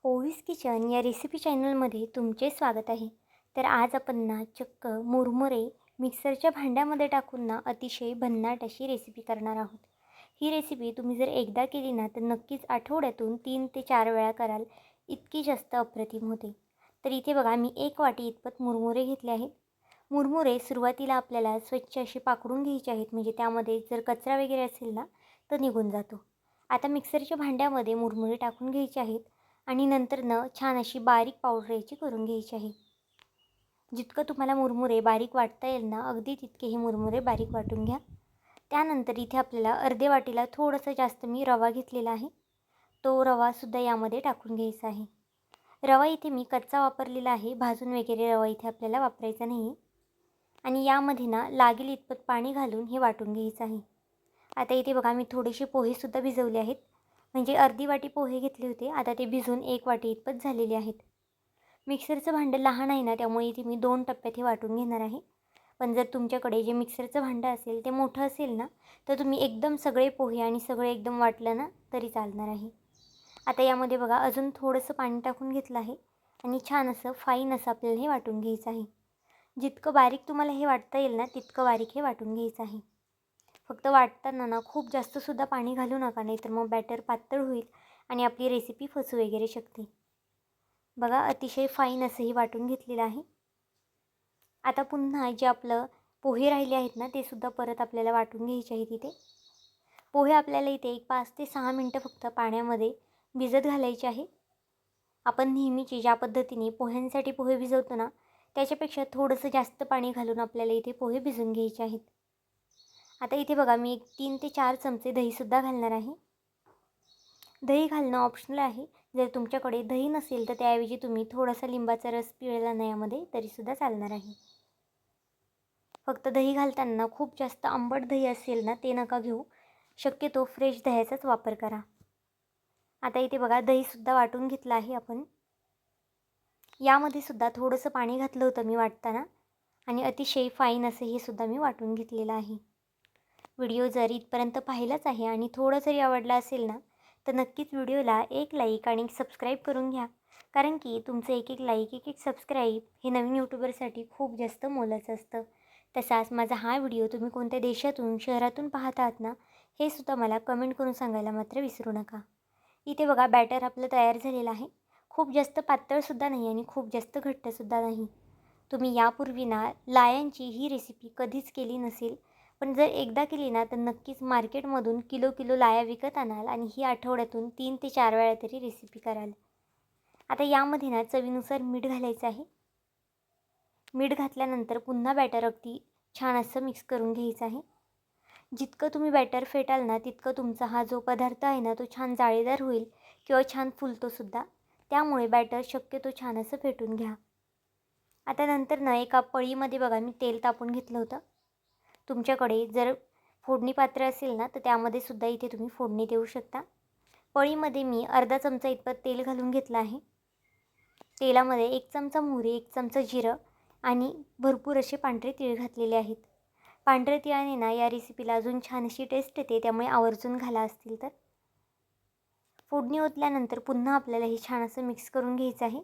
ओवीस kitchen या recipe चॅनलमध्ये तुमचे स्वागत आहे. तर आज आपण ना चक्क मुरमुरे मिक्सरच्या भांड्यामध्ये टाकून ना अतिशय भन्नाट अशी रेसिपी करणार आहोत. ही रेसिपी तुम्ही जर एकदा केली ना तर नक्कीच आठवड्यातून 3 ते 4 वेळा कराल, इतकी जास्त अप्रतिम होते. तर इथे बघा मी 1 वाटी इतपत मुरमुरे घेतले आहेत. मुरमुरे सुरुवातीला आपल्याला स्वच्छ असे पाकडून घ्यायचे आहेत, म्हणजे त्यामध्ये जर कचरा वगैरे असेल ना तर निघून जातो. आता मिक्सरच्या भांड्यामध्ये मुरमुरे टाकून घ्यायचे आहेत आणि नंतर छान अशी बारीक पावडर याची करून घ्यायची आहे. जितकं तुम्हाला मुरमुरे बारीक वाटता येईल ना अगदी तितके हे मुरमुरे बारीक वाटून घ्या. त्यानंतर इथे आपल्याला अर्धे वाटीला थोडंसं जास्त मी रवा घेतलेला आहे. तो रवासुद्धा यामध्ये टाकून घ्यायचा आहे. रवा इथे मी कच्चा वापरलेला आहे, भाजून वगैरे रवा इथे आपल्याला वापरायचा नाही आहे. आणि यामध्ये ना लागेल इतपत पाणी घालून हे वाटून घ्यायचं आहे. आता इथे बघा मी थोडेसे पोहेसुद्धा भिजवले आहेत. म्हणजे अर्धी वाटी पोहे घेतले होते, आता ते भिजून 1 वाटी इतपत झालेले आहेत. मिक्सरचं भांडं लहान आहे ना, त्यामुळे इथे मी 2 टप्प्यात हे वाटून घेणार आहे. पण जर तुमच्याकडे जे मिक्सरचं भांडं असेल ते मोठं असेल ना, तर तुम्ही एकदम सगळे पोहे आणि सगळे एकदम वाटलं ना तरी चालणार आहे. आता यामध्ये बघा अजून थोडंसं पाणी टाकून घेतलं आहे आणि छान असं फाईन असं आपल्याला हे वाटून घ्यायचं आहे. जितकं बारीक तुम्हाला हे वाटता येईल ना तितकं बारीक हे वाटून घ्यायचं आहे. फक्त वाटताना ना खूप जास्तसुद्धा पाणी घालू नका, नाहीतर मग बॅटर पातळ होईल आणि आपली रेसिपी फसू वगैरे शकते. बघा अतिशय फाईन असंही वाटून घेतलेलं आहे. आता पुन्हा जे आपलं पोहे राहिले आहेत ना ते सुद्धा परत आपल्याला वाटून घ्यायचे आहेत. इथे पोहे आपल्याला इथे एक 5 ते 6 मिनटं फक्त पाण्यामध्ये भिजत घालायचे आहे. आपण नेहमीची ज्या पद्धतीने पोह्यांसाठी पोहे भिजवतो ना त्याच्यापेक्षा थोडंसं जास्त पाणी घालून आपल्याला इथे पोहे भिजून घ्यायचे आहेत. आता इथे बघा मी 3 ते 4 चमचे दहीसुद्धा घालणार आहे. दही घालणं ऑप्शनल आहे. जर तुमच्याकडे दही नसेल तर त्याऐवजी तुम्ही थोडासा लिंबाचा रस पिळला ना यामध्ये तरीसुद्धा चालणार आहे. फक्त दही घालताना खूप जास्त आंबट दही असेल ना ते नका घेऊ. शक्यतो फ्रेश दह्याचाच वापर करा. आता इथे बघा दहीसुद्धा वाटून घेतलं आहे आपण. यामध्ये सुद्धा थोडंसं पाणी घातलं होतं मी वाटताना आणि अतिशय फाईन असं हे सुद्धा मी वाटून घेतलेलं आहे. व्हिडिओ जर इथपर्यंत पाहिलाच आहे आणि थोडं जरी आवडला असेल ना तर नक्कीच व्हिडिओला एक लाईक आणि सबस्क्राईब करून घ्या. कारण की तुमचं एक लाईक एक सबस्क्राईब हे नवीन यूट्यूबरसाठी खूप जास्त मोलाचं असतं. तसाच माझा हा व्हिडिओ तुम्ही कोणत्या देशातून शहरातून पाहत आहात ना हे सुद्धा मला कमेंट करून सांगायला मात्र विसरू नका. इथे बघा बॅटर आपलं तयार झालेलं आहे. खूप जास्त पातळसुद्धा नाही आणि खूप जास्त घट्टसुद्धा नाही. तुम्ही यापूर्वी ना लायांची ही रेसिपी कधीच केली नसेल, पण जर एकदा केली ना तर नक्कीच मार्केटमधून किलो किलो लाया विकत आणाल आणि ही आठवड्यातून 3 ते 4 वेळा तरी रेसिपी कराल. आता यामध्ये ना चवीनुसार मीठ घालायचं आहे. मीठ घातल्यानंतर पुन्हा बॅटर अगदी छान असं मिक्स करून घ्यायचं आहे. जितकं तुम्ही बॅटर फेटाल ना तितकं तुमचा हा जो पदार्थ आहे ना तो छान जाळीदार होईल किंवा छान फुलतोसुद्धा. त्यामुळे बॅटर शक्यतो छान असं फेटून घ्या. आता नंतर ना एका पळीमध्ये बघा मी तेल तापून घेतलं होतं. तुमच्याकडे जर फोडणी पात्र असेल ना तर त्यामध्ये सुद्धा इथे तुम्ही फोडणी देऊ शकता. पळीमध्ये मी अर्धा चमचा इतपत तेल घालून घेतलं आहे. तेलामध्ये 1 चमचा मोहरी, 1 चमचा जिरं आणि भरपूर असे पांढरे तीळ घातलेले आहेत. पांढऱ्या तिळाने ना या रेसिपीला अजून छान अशी टेस्ट येते, त्यामुळे आवर्जून घाला असतील तर. फोडणी ओतल्यानंतर पुन्हा आपल्याला हे छान असं मिक्स करून घ्यायचं आहे.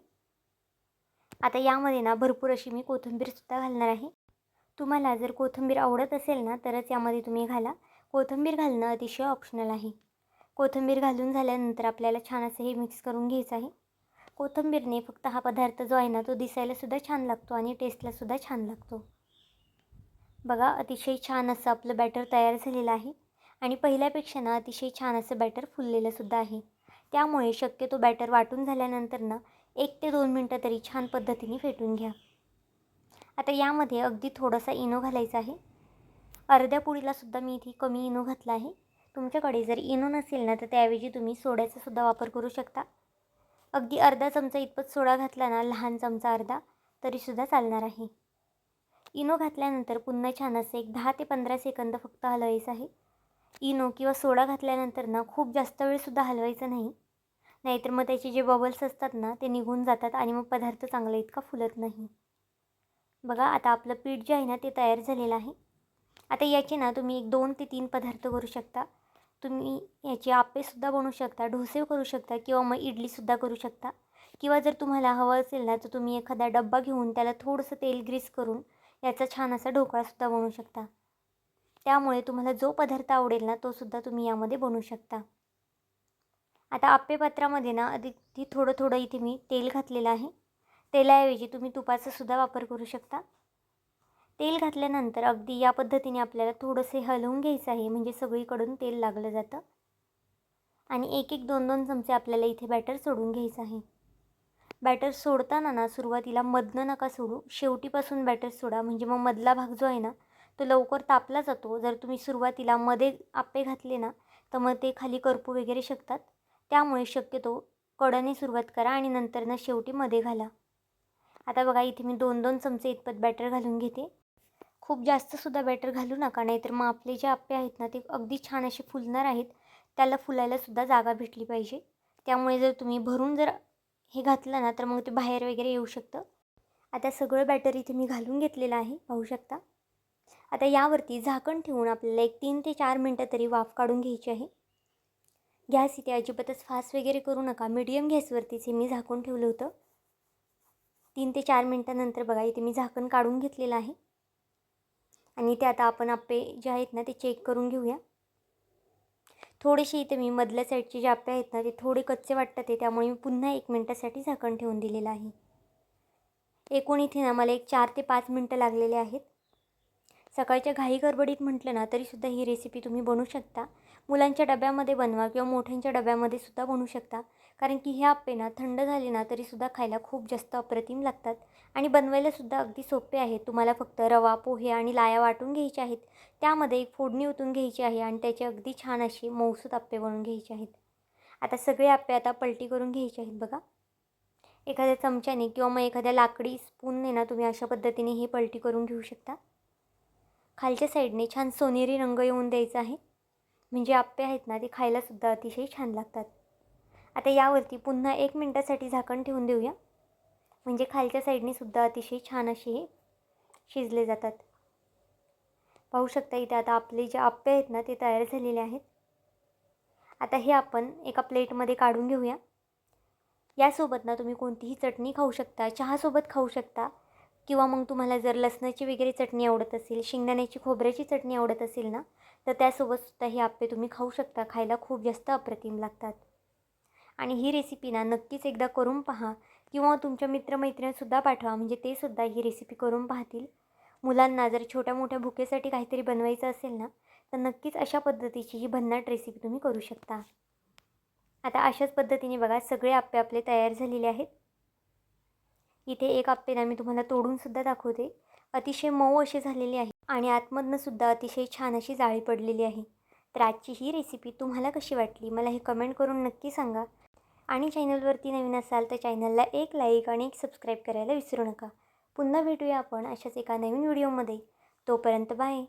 आता यामध्ये ना भरपूर अशी मी कोथिंबीरसुद्धा घालणार आहे. तुम्हाला जर कोथिंबीर आवडत असेल ना तरच यामध्ये तुम्ही घाला. कोथिंबीर घालणं अतिशय ऑप्शनल आहे. कोथिंबीर घालून झाल्यानंतर आपल्याला छान असं हे मिक्स करून घ्यायचं आहे. कोथिंबीरने फक्त हा पदार्थ जो आहे ना तो दिसायलासुद्धा छान लागतो आणि टेस्टलासुद्धा छान लागतो. बघा अतिशय छान असं आपलं बॅटर तयार झालेलं आहे आणि पहिल्यापेक्षा ना अतिशय छान असं बॅटर फुललेलंसुद्धा आहे. त्यामुळे शक्यतो बॅटर वाटून झाल्यानंतर ना 1 ते 2 मिनटं तरी छान पद्धतीने फेटून घ्या. आता यामध्ये अगदी थोडासा इनो घालायचा आहे. अर्ध्या पोळीलासुद्धा मी इथे कमी इनो घातला आहे. तुमच्याकडे जर इनो नसेल ना तर त्याऐवजी तुम्ही सोड्याचासुद्धा वापर करू शकता. अगदी अर्धा चमचा इतपत सोडा घातला ना, लहान चमचा अर्धा, तरीसुद्धा चालणार आहे. इनो घातल्यानंतर पुन्हा छान असे एक 10 ते 15 सेकंद फक्त हलवायचं आहे. इनो किंवा सोडा घातल्यानंतर ना खूप जास्त वेळसुद्धा हलवायचं नाही, नाहीतर मग त्याचे जे बबल्स असतात ना ते निघून जातात आणि मग पदार्थ चांगला इतका फुलत नाही. बघा आता आपलं पीठ जे आहे ना ते तयार झालेलं आहे. आता याचे ना तुम्ही 1 2 ते 3 पदार्थ करू शकता. तुम्ही याचे आप्पेसुद्धा बनवू शकता, डोसे करू शकता किंवा मग इडलीसुद्धा करू शकता. किंवा जर तुम्हाला हवं असेल ना तर तुम्ही एखादा डब्बा घेऊन त्याला थोडंसं तेल ग्रीस करून याचा छान असा ढोकळासुद्धा बनवू शकता. त्यामुळे तुम्हाला जो पदार्थ आवडेल ना तोसुद्धा तुम्ही यामध्ये बनवू शकता. आता आप्पेपात्रामध्ये ना अगदी थोडं थोडं इथे मी तेल घातलेलं आहे. तेलाऐवजी तुम्ही तुपाचा सुद्धा वापर करू शकता. तेल घातल्यानंतर अगदी या पद्धतीने आपल्याला थोडंसे हलवून घ्यायचं आहे, म्हणजे सगळीकडून तेल लागलं जातं. आणि एक एक 2-2 चमचे आपल्याला इथे बॅटर सोडून घ्यायचं आहे. बॅटर सोडताना ना सुरुवातीला मधनं नका सोडू, शेवटीपासून बॅटर सोडा, म्हणजे मग मधला भाग जो आहे ना तो लवकर तापला जातो. जर तुम्ही सुरुवातीला मध्ये आप्पे घातले ना तर मग ते खाली करपू वगैरे शकतात. त्यामुळे शक्यतो कडेने सुरुवात करा आणि नंतर ना शेवटी मध्ये घाला. आता बघा इथे मी 2-2 चमचे इतपत बॅटर घालून घेते. खूप जास्तसुद्धा बॅटर घालू नका, नाहीतर मग आपले जे आप्पे आहेत ना ते अगदी छान असे फुलणार आहेत. त्याला फुलायलासुद्धा जागा भेटली पाहिजे. त्यामुळे जर तुम्ही भरून जर हे घातलं ना तर मग ते बाहेर वगैरे येऊ शकतं. आता सगळं बॅटर इथे मी घालून घेतलेलं आहे, पाहू शकता. आता यावरती झाकण ठेवून आपल्याला एक 3 ते 4 मिनटं तरी वाफ काढून घ्यायची आहे. गॅस इथे अजिबातच फास्ट वगैरे करू नका, मीडियम गॅसवरतीच हे मी झाकून ठेवलं होतं. 3 ते 4 मिनटानंतर बघा इथे मी झाकण काढून घेतलेलं आहे. आणि ते आता आपण आप्पे जे आहेत ना ते चेक करून घेऊया. थोडेसे इथे मी मधल्या साईडचे जे आप्पे आहेत ना ते थोडे कच्चे वाटतात आहे, त्यामुळे मी पुन्हा 1 मिनटासाठी झाकण ठेवून दिलेलं आहे. एकूण इथे ना मला एक 4 ते 5 मिनटं लागलेले आहेत. सकाळच्या घाई गडबडीत म्हटलं ना तरीसुद्धा ही रेसिपी तुम्ही बनवू शकता. मुलांच्या डब्यामध्ये बनवा किंवा मोठ्यांच्या डब्यामध्ये सुद्धा बनवू शकता. कारण की हे आप्पे ना थंड झाले ना तरीसुद्धा खायला खूप जास्त अप्रतिम लागतात आणि बनवायलासुद्धा अगदी सोपे आहेत. तुम्हाला फक्त रवा, पोहे आणि लाया वाटून घ्यायच्या आहेत. त्यामध्ये एक फोडणी ओतून घ्यायची आहे आणि त्याचे अगदी छान असे मऊसूत आप्पे बनवून घ्यायचे आहेत. आता सगळे आप्पे आता पलटी करून घ्यायचे आहेत बघा. एखाद्या चमच्याने किंवा मग एखाद्या लाकडी स्पूनने ना तुम्ही अशा पद्धतीने हे पलटी करून घेऊ शकता. खालच्या साईडने छान सोनेरी रंग येऊन द्यायचा आहे, म्हणजे आप्पे आहेत ना ते खायलासुद्धा अतिशय छान लागतात. आता यावरती पुन्हा 1 मिनटासाठी झाकण ठेवून देऊया, म्हणजे खालच्या साईडने सुद्धा अतिशय छान असे हे शिजले जातात. पाहू शकता इथे आता आपले जे आप्पे आहेत ना ते तयार झालेले आहेत. आता हे आपण एका प्लेटमध्ये काढून घेऊया. यासोबत ना तुम्ही कोणतीही चटणी खाऊ शकता, चहासोबत खाऊ शकता किंवा मग तुम्हाला जर लसणाची वगैरे चटणी आवडत असेल, शेंगदाण्याची खोबऱ्याची चटणी आवडत असेल ना तर त्यासोबतसुद्धा हे आप्पे तुम्ही खाऊ शकता. खायला खूप जास्त अप्रतिम लागतात. आणि ही रेसिपी ना नक्कीच एकदा करून पहा किंवा तुमच्या मित्रमैत्रिणींसुद्धा पाठवा, म्हणजे ते सुद्धा ही रेसिपी करून पाहतील. मुलांना जर छोट्या मोठ्या भुकेसाठी काहीतरी बनवायचं असेल ना तर नक्कीच अशा पद्धतीची ही भन्नाट रेसिपी तुम्ही करू शकता. आता अशाच पद्धतीने बघा सगळे आप्पे आपले तयार झालेले आहेत. इथे एक आप्पे ना मी तुम्हाला तोडूनसुद्धा दाखवते. अतिशय मऊ असे झालेले आहे आणि आतमधनं सुद्धा अतिशय छान अशी जाळी पडलेली आहे. तर आजची ही रेसिपी तुम्हाला कशी वाटली मला हे कमेंट करून नक्की सांगा. आणि चॅनलवरती नवीन असाल तर चॅनलला एक लाईक आणि एक सबस्क्राईब करायला विसरू नका. पुन्हा भेटूया आपण अशाच एका नवीन व्हिडिओमध्ये. तोपर्यंत बाय.